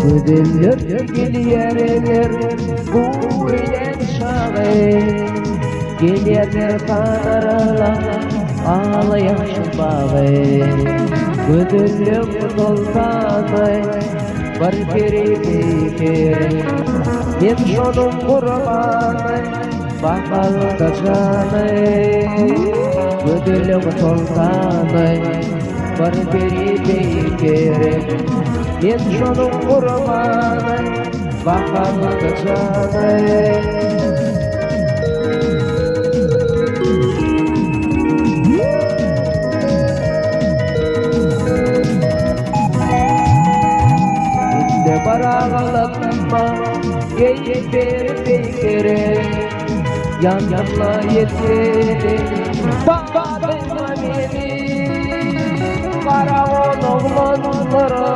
Ödüller gelirler bu ile şağı. Gelirler kanarlar ağlayan bağı. Ödüller sultanı var biri bir. Ben şunun kurbanı bakalda canı. Ödüller sultanı var biri bir. Ben şunun kurbanı bakalda canı. Barağlatma geyik bir fikri yan yanla yetiri bağlayma beni kara oğlanları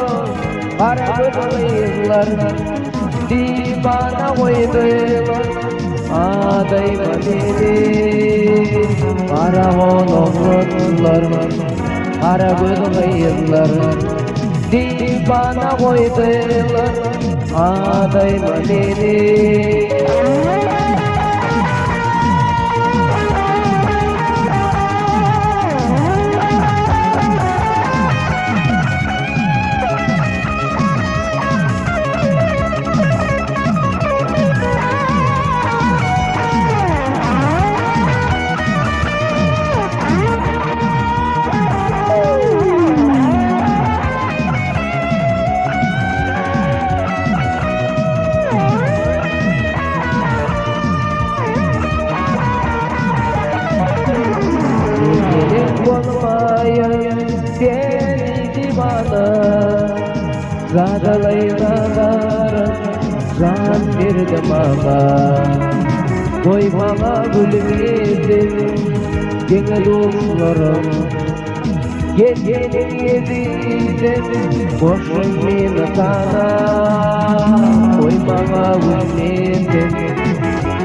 kara gözlüler divana koydular adayma beni kara oğlanlar kara gözlüler divana koydular adayma beni. Deli divana Zadalaylar Can verdi bana Koy bana gülümüzü Gene dostlarım Gecenin yedide Boşun beni sana Koy bana gülümüzü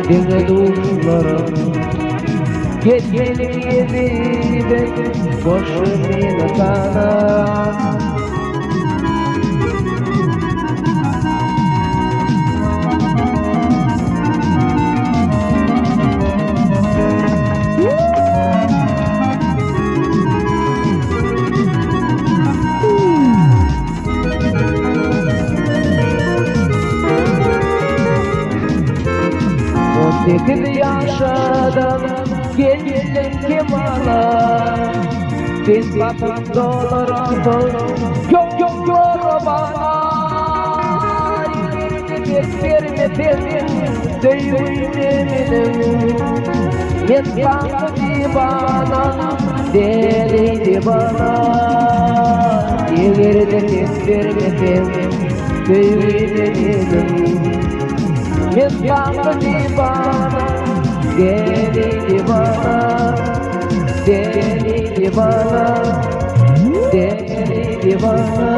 Gene dostlarım Gecenin yedide boşun beni sana. On sekiz yaşadım geldim Kemal'a. Biz bakın dolardı yok bana. Verme sevdiğim ben sanki bana deliydi bana. Verme sevdiğim ben sanki bana deliydi bana. Deli divana, deli divana.